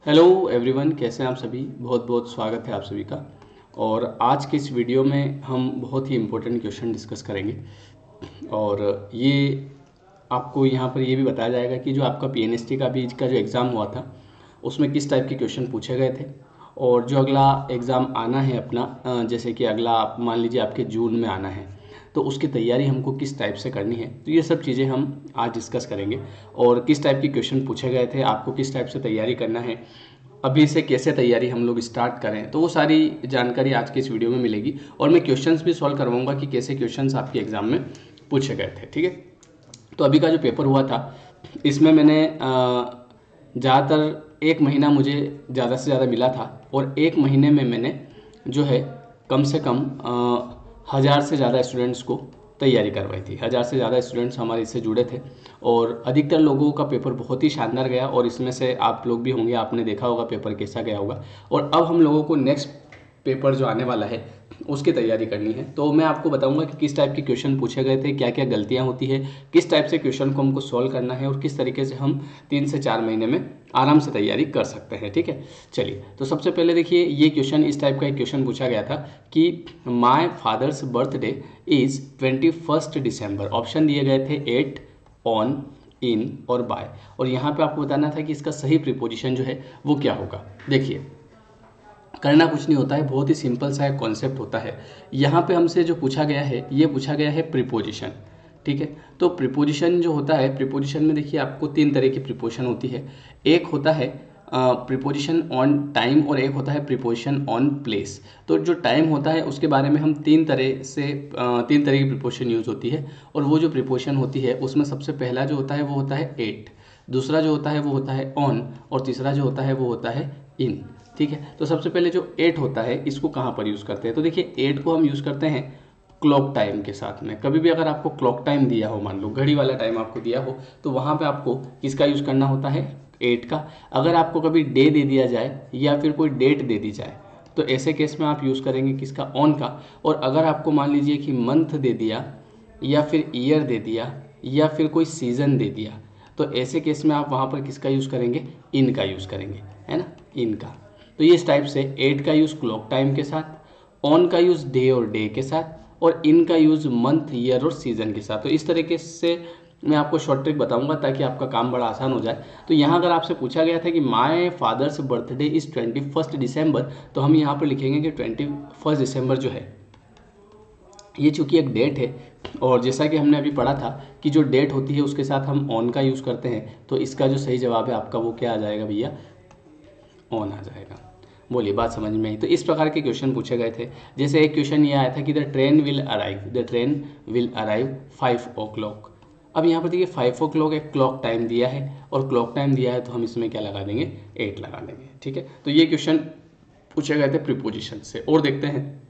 Hello everyone, कैसे हैं आप सभी। बहुत बहुत स्वागत है आप सभी का। और आज के इस वीडियो में हम बहुत ही इम्पोर्टेंट क्वेश्चन डिस्कस करेंगे। और ये आपको यहाँ पर ये भी बताया जाएगा कि जो आपका पीएनएसटी का भी का जो एग्ज़ाम हुआ था उसमें किस टाइप के क्वेश्चन पूछे गए थे। और जो अगला एग्ज़ाम आना है अपना, जैसे कि अगला आप मान लीजिए आपके जून में आना है, तो उसकी तैयारी हमको किस टाइप से करनी है, तो ये सब चीज़ें हम आज डिस्कस करेंगे। और किस टाइप के क्वेश्चन पूछे गए थे, आपको किस टाइप से तैयारी करना है, अभी से कैसे तैयारी हम लोग स्टार्ट करें, तो वो सारी जानकारी आज के इस वीडियो में मिलेगी। और मैं क्वेश्चंस भी सॉल्व करवाऊंगा कि कैसे क्वेश्चंस आपके एग्ज़ाम में पूछे गए थे। ठीक है, तो अभी का जो पेपर हुआ था इसमें मैंने ज़्यादातर एक महीना मुझे ज़्यादा से ज़्यादा मिला था। और एक महीने में मैंने जो है कम से कम 1000 से ज़्यादा स्टूडेंट्स को तैयारी करवाई थी। 1000 से ज़्यादा स्टूडेंट्स हमारे इससे जुड़े थे और अधिकतर लोगों का पेपर बहुत ही शानदार गया। और इसमें से आप लोग भी होंगे, आपने देखा होगा पेपर कैसा गया होगा। और अब हम लोगों को नेक्स्ट पेपर जो आने वाला है उसकी तैयारी करनी है। तो मैं आपको बताऊंगा कि किस टाइप के क्वेश्चन पूछे गए थे, क्या क्या गलतियां होती है, किस टाइप से क्वेश्चन को हमको सॉल्व करना है और किस तरीके से हम 3 से 4 महीने में आराम से तैयारी कर सकते हैं। ठीक है, चलिए तो सबसे पहले देखिए ये क्वेश्चन, इस टाइप का एक क्वेश्चन पूछा गया था कि my father's birthday is 21 December. Option दिए गए थे 8, ऑन, इन और बाय। और यहाँ पे आपको बताना था कि इसका सही प्रीपोजिशन जो है वो क्या होगा। देखिए करना कुछ नहीं होता है, बहुत ही सिंपल सा एक कॉन्सेप्ट होता है। यहाँ पे हमसे जो पूछा गया है ये पूछा गया है प्रीपोजिशन। ठीक है, तो प्रीपोजिशन जो होता है, प्रीपोजिशन में देखिए आपको 3 तरह की प्रीपोजिशन होती है। एक होता है प्रीपोजिशन ऑन टाइम और एक होता है प्रीपोजिशन ऑन प्लेस। तो जो टाइम होता है उसके बारे में हम 3 तरह की प्रीपोजिशन यूज़ होती है। और वो जो प्रीपोजिशन होती है उसमें सबसे पहला जो होता है वो होता है 8, दूसरा जो होता है वो होता है ऑन और तीसरा जो होता है वो होता है इन। ठीक है, तो सबसे पहले जो 8 होता है इसको कहाँ पर यूज़ करते हैं, तो देखिए 8 को हम यूज़ करते हैं क्लॉक टाइम के साथ में। कभी भी अगर आपको क्लॉक टाइम दिया हो, मान लो घड़ी वाला टाइम आपको दिया हो, तो वहाँ पे आपको किसका यूज़ करना होता है, 8 का। अगर आपको कभी डे दे दिया जाए या फिर कोई डेट दे दी जाए तो ऐसे केस में आप यूज़ करेंगे किसका, ऑन का। और अगर आपको मान लीजिए कि मंथ दे दिया या फिर ईयर दे दिया या फिर कोई सीज़न दे दिया, तो ऐसे केस में आप वहाँ पर किसका यूज़ करेंगे, इन का यूज़ करेंगे, है ना, इन का। तो ये इस टाइप से 8 का यूज़ क्लॉक टाइम के साथ, ऑन का यूज़ डे और डे के साथ, और इन का यूज़ मंथ, ईयर और सीज़न के साथ। तो इस तरीके से मैं आपको शॉर्ट ट्रिक बताऊंगा ताकि आपका काम बड़ा आसान हो जाए। तो यहाँ अगर आपसे पूछा गया था कि माय फादर्स बर्थडे इज़ 21 दिसंबर, तो हम यहाँ पर लिखेंगे कि 21 दिसंबर जो है ये चूँकि एक डेट है। और जैसा कि हमने अभी पढ़ा था कि जो डेट होती है उसके साथ हम ऑन का यूज़ करते हैं, तो इसका जो सही जवाब है आपका वो क्या आ जाएगा भैया, ऑन आ जाएगा। बोलिए बात समझ में आई। तो इस प्रकार के क्वेश्चन पूछे गए थे। जैसे एक क्वेश्चन ये आया था कि the train will arrive 5 o'clock। अब यहाँ पर देखिए 5 o'clock एक क्लॉक टाइम दिया है और क्लॉक टाइम दिया है तो हम इसमें क्या लगा देंगे, 8 लगा देंगे। ठीक है, तो ये क्वेश्चन पूछे गए थे प्रीपोजिशन से। और देखते हैं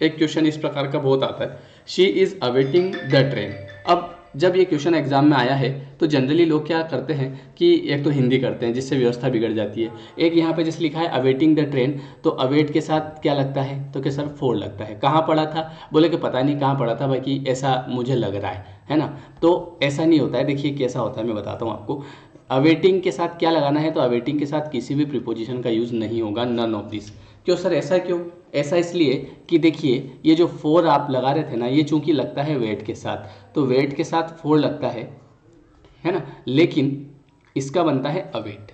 एक क्वेश्चन इस प्रकार का बहुत आता है, she is awaiting the train. अब जब ये क्वेश्चन एग्जाम में आया है तो जनरली लोग क्या करते हैं कि एक तो हिंदी करते हैं जिससे व्यवस्था बिगड़ जाती है। एक यहाँ पे जैसे लिखा है अवेटिंग द ट्रेन, तो अवेट के साथ क्या लगता है, तो क्या सर फोर लगता है। कहाँ पढ़ा था, बोले कि पता नहीं कहाँ पढ़ा था, बाकी ऐसा मुझे लग रहा है ना। तो ऐसा नहीं होता है, देखिए कैसा होता है मैं बताता हूँ आपको। अवेटिंग के साथ क्या लगाना है, तो अवेटिंग के साथ किसी भी प्रीपोजिशन का यूज़ नहीं होगा, नन ऑफ दिस। क्यों सर, ऐसा क्यों, ऐसा इसलिए कि देखिए ये जो फोर आप लगा रहे थे ना, ये चूंकि लगता है वेट के साथ, तो वेट के साथ फोर लगता है ना, लेकिन इसका बनता है अवेट।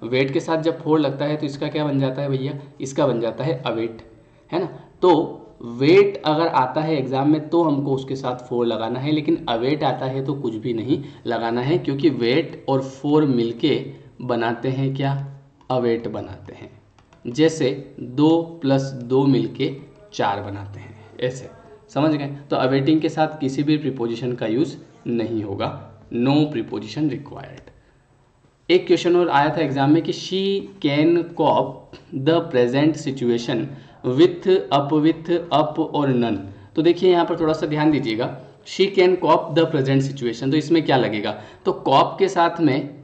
वेट के साथ जब फोर लगता है तो इसका क्या बन जाता है भैया, इसका बन जाता है अवेट, है ना। तो वेट अगर आता है एग्जाम में तो हमको उसके साथ फोर लगाना है, लेकिन अवेट आता है तो कुछ भी नहीं लगाना है, क्योंकि वेट और फोर मिलके बनाते हैं क्या, अवेट बनाते हैं। जैसे 2 + 2 मिलके 4 बनाते हैं, ऐसे समझ गए। तो अवेटिंग के साथ किसी भी प्रीपोजिशन का यूज़ नहीं होगा, नो प्रीपोजिशन रिक्वायर्ड। एक क्वेश्चन और आया था एग्जाम में कि she can cope the present situation with up or none. तो देखिए यहाँ पर थोड़ा सा ध्यान दीजिएगा, she can cope the present situation, तो इसमें क्या लगेगा, तो कॉप के साथ में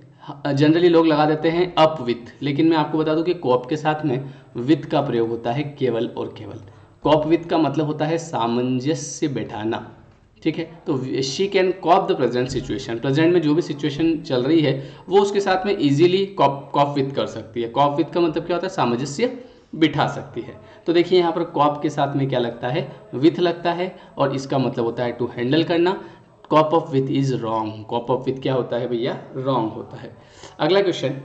जनरली लोग लगा देते हैं अप विथ, लेकिन मैं आपको बता दूं कि कॉप के साथ में विथ का प्रयोग होता है केवल और केवल। कॉप विथ का मतलब होता है सामंजस्य बैठाना, ठीक है। तो she can cope the present situation, present में जो भी सिचुएशन चल रही है वो उसके साथ में इजीली कॉप विथ कर सकती है। कॉप विथ का मतलब क्या होता है, सामंजस्य बिठा सकती है। तो देखिए यहाँ पर कॉप के साथ में क्या लगता है, विथ लगता है, और इसका मतलब होता है टू हैंडल करना। Cope up with is wrong, cope up with क्या होता है भैया, रॉन्ग होता है। अगला question,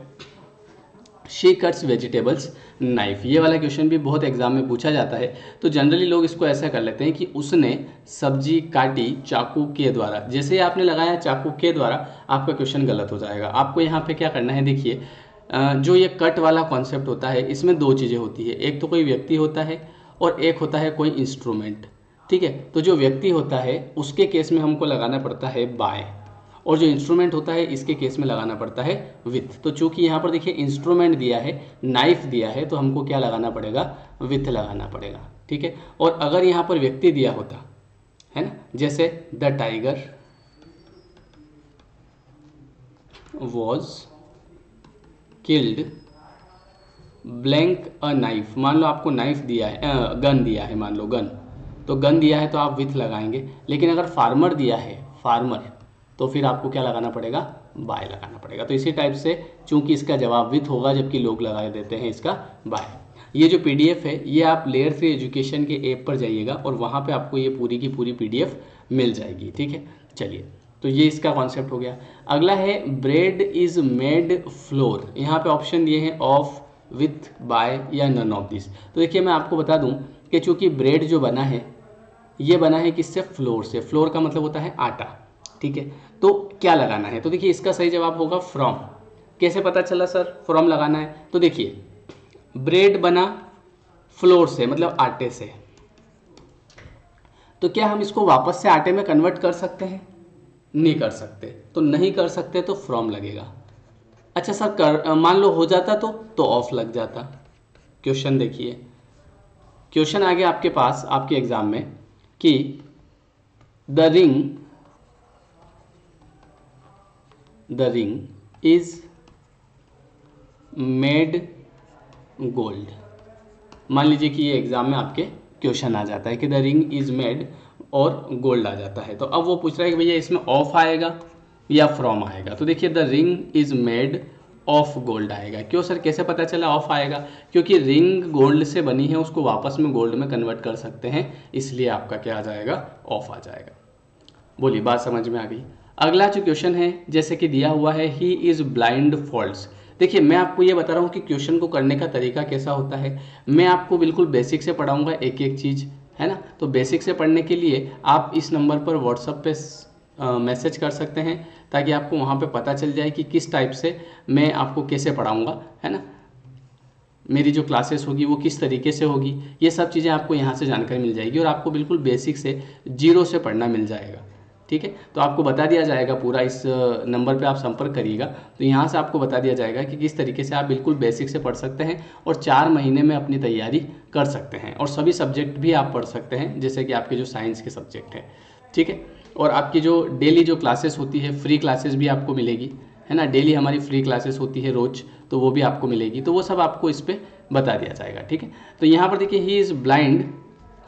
she cuts vegetables knife. ये वाला क्वेश्चन भी बहुत एग्जाम में पूछा जाता है। तो जनरली लोग इसको ऐसा कर लेते हैं कि उसने सब्जी काटी चाकू के द्वारा। जैसे ही आपने लगाया चाकू के द्वारा, आपका क्वेश्चन गलत हो जाएगा। आपको यहाँ पे क्या करना है, देखिए जो ये कट वाला कॉन्सेप्ट होता है इसमें दो चीज़ें होती है, एक तो कोई व्यक्ति होता है और एक होता है कोई इंस्ट्रूमेंट। ठीक है, तो जो व्यक्ति होता है उसके केस में हमको लगाना पड़ता है बाय, और जो इंस्ट्रूमेंट होता है इसके केस में लगाना पड़ता है विथ। तो चूंकि यहाँ पर देखिए इंस्ट्रूमेंट दिया है, नाइफ दिया है, तो हमको क्या लगाना पड़ेगा, विथ लगाना पड़ेगा। ठीक है, और अगर यहाँ पर व्यक्ति दिया होता है ना, जैसे the tiger was killed blank a knife, मान लो आपको नाइफ दिया है, गन दिया है, मान लो गन, तो गन दिया है तो आप विथ लगाएंगे। लेकिन अगर फार्मर दिया है, फार्मर, तो फिर आपको क्या लगाना पड़ेगा, बाय लगाना पड़ेगा। तो इसी टाइप से चूंकि इसका जवाब विथ होगा, जबकि लोग लगा देते हैं इसका बाय। ये जो पीडीएफ है ये आप लेयर 3 एजुकेशन के ऐप पर जाइएगा और वहाँ पे आपको ये पूरी की पूरी पीडीएफ मिल जाएगी। ठीक है, चलिए, तो ये इसका कॉन्सेप्ट हो गया। अगला है ब्रेड इज मेड फ्लोर। यहाँ पे ऑप्शन दिए हैं ऑफ, विथ, बाय या नन ऑफ दिस। तो देखिए मैं आपको बता दूं कि चूंकि ब्रेड जो बना है ये बना है किससे, फ्लोर से। फ्लोर का मतलब होता है आटा। ठीक है, तो क्या लगाना है, तो देखिए इसका सही जवाब होगा फ्रॉम। कैसे पता चला सर फ्रॉम लगाना है, तो देखिए ब्रेड बना फ्लोर से मतलब आटे से, तो क्या हम इसको वापस से आटे में कन्वर्ट कर सकते हैं, नहीं कर सकते। तो नहीं कर सकते तो फ्रॉम लगेगा। अच्छा सर मान लो हो जाता तो ऑफ लग जाता। क्वेश्चन देखिए, क्वेश्चन आ गया आपके पास आपके एग्जाम में कि the ring is made gold. मान लीजिए कि ये एग्जाम में आपके क्वेश्चन आ जाता है कि द रिंग इज मेड और गोल्ड आ जाता है। तो अब वो पूछ रहा है कि भैया इसमें ऑफ आएगा या फ्रॉम आएगा। तो देखिए the ring is made of gold आएगा। क्यों सर, कैसे पता चला ऑफ आएगा, क्योंकि रिंग गोल्ड से बनी है, उसको वापस में गोल्ड में कन्वर्ट कर सकते हैं, इसलिए आपका क्या आ जाएगा, ऑफ आ जाएगा। बोलिए बात समझ में आ गई। अगला जो क्वेश्चन है जैसे कि दिया हुआ है ही इज ब्लाइंड फॉल्स। देखिए मैं आपको ये बता रहा हूँ कि क्वेश्चन को करने का तरीका कैसा होता है। मैं आपको बिल्कुल बेसिक से पढ़ाऊंगा एक एक चीज़, है ना। तो बेसिक से पढ़ने के लिए आप इस नंबर पर व्हाट्सएप पे मैसेज कर सकते हैं, ताकि आपको वहाँ पे पता चल जाए कि किस टाइप से मैं आपको कैसे पढ़ाऊँगा, है ना। मेरी जो क्लासेस होगी वो किस तरीके से होगी, ये सब चीज़ें आपको यहाँ से जानकारी मिल जाएगी और आपको बिल्कुल बेसिक से जीरो से पढ़ना मिल जाएगा। ठीक है, तो आपको बता दिया जाएगा पूरा, इस नंबर पे आप संपर्क करिएगा तो यहाँ से आपको बता दिया जाएगा कि किस तरीके से आप बिल्कुल बेसिक से पढ़ सकते हैं और 4 महीने में अपनी तैयारी कर सकते हैं। और सभी सब्जेक्ट भी आप पढ़ सकते हैं, जैसे कि आपके जो साइंस के सब्जेक्ट हैं। ठीक है, और आपकी जो डेली जो क्लासेस होती है, फ्री क्लासेस भी आपको मिलेगी, है ना। डेली हमारी फ्री क्लासेस होती है रोज, तो वो भी आपको मिलेगी। तो वो सब आपको इस पर बता दिया जाएगा। ठीक है, तो यहाँ पर देखिए ही इज़ ब्लाइंड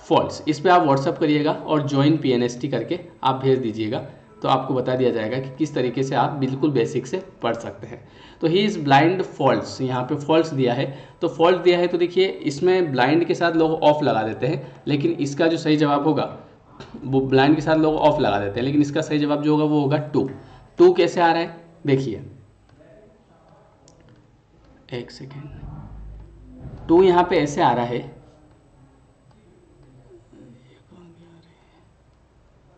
फॉल्स, इस पर आप व्हाट्सअप करिएगा और ज्वाइन PNST करके आप भेज दीजिएगा, तो आपको बता दिया जाएगा कि किस तरीके से आप बिल्कुल बेसिक से पढ़ सकते हैं। तो ही इज़ ब्लाइंड फॉल्स, यहाँ पे फॉल्स दिया है, तो फॉल्स दिया है तो देखिए इसमें ब्लाइंड के साथ लोग ऑफ लगा देते हैं, लेकिन इसका जो सही जवाब होगा वो ब्लाइंड के साथ लोग ऑफ लगा देते हैं, लेकिन इसका सही जवाब जो होगा वो होगा टू कैसे आ रहा है, देखिए एक सेकेंड, टू यहाँ पे ऐसे आ रहा है,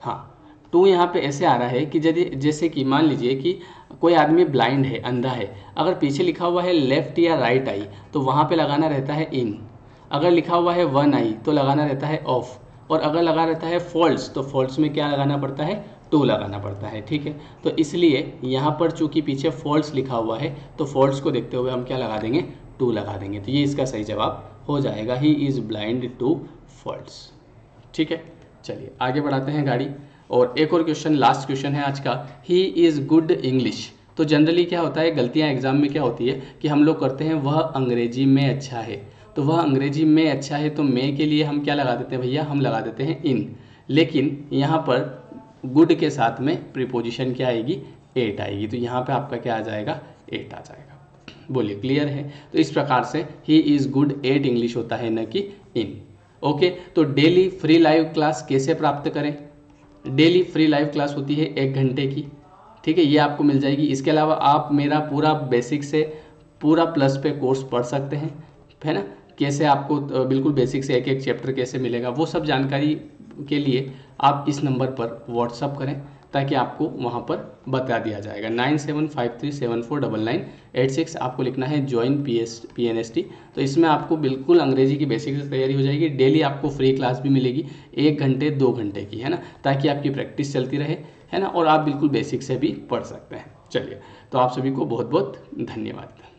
हाँ टू यहाँ पे ऐसे आ रहा है कि यदि जैसे कि मान लीजिए कि कोई आदमी ब्लाइंड है, अंधा है, अगर पीछे लिखा हुआ है लेफ्ट या राइट आई तो वहाँ पे लगाना रहता है इन, अगर लिखा हुआ है वन आई तो लगाना रहता है ऑफ, और अगर लगा रहता है फॉल्स तो फॉल्स में क्या लगाना पड़ता है, टू लगाना पड़ता है। ठीक है, तो इसलिए यहाँ पर चूंकि पीछे फॉल्स लिखा हुआ है तो फॉल्स को देखते हुए हम क्या लगा देंगे, टू लगा देंगे। तो ये इसका सही जवाब हो जाएगा, he is blind to faults. ठीक है, चलिए आगे बढ़ाते हैं गाड़ी। और एक और क्वेश्चन, लास्ट क्वेश्चन है आज का, ही इज़ गुड इंग्लिश। तो जनरली क्या होता है, गलतियाँ एग्जाम में क्या होती है कि हम लोग करते हैं वह अंग्रेजी में अच्छा है, तो वह अंग्रेजी में अच्छा है तो मैं के लिए हम क्या लगा देते हैं भैया, हम लगा देते हैं इन। लेकिन यहाँ पर गुड के साथ में प्रीपोजिशन क्या आएगी, एट आएगी। तो यहाँ पे आपका क्या आ जाएगा, एट आ जाएगा। बोलिए क्लियर है। तो इस प्रकार से he is good at English होता है, न कि इन। ओके, तो डेली फ्री लाइव क्लास कैसे प्राप्त करें। डेली फ्री लाइव क्लास होती है 1 घंटे की, ठीक है, ये आपको मिल जाएगी। इसके अलावा आप मेरा पूरा बेसिक से पूरा प्लस पे कोर्स पढ़ सकते हैं, है ना। कैसे आपको बिल्कुल बेसिक से एक एक चैप्टर कैसे मिलेगा, वो सब जानकारी के लिए आप इस नंबर पर व्हाट्सअप करें, ताकि आपको वहाँ पर बता दिया जाएगा। 9753749986 आपको लिखना है ज्वाइन PNST। तो इसमें आपको बिल्कुल अंग्रेजी की बेसिक से तैयारी हो जाएगी। डेली आपको फ्री क्लास भी मिलेगी 1 घंटे 2 घंटे की, है ना, ताकि आपकी प्रैक्टिस चलती रहे, है ना, और आप बिल्कुल बेसिक से भी पढ़ सकते हैं। चलिए, तो आप सभी को बहुत बहुत धन्यवाद।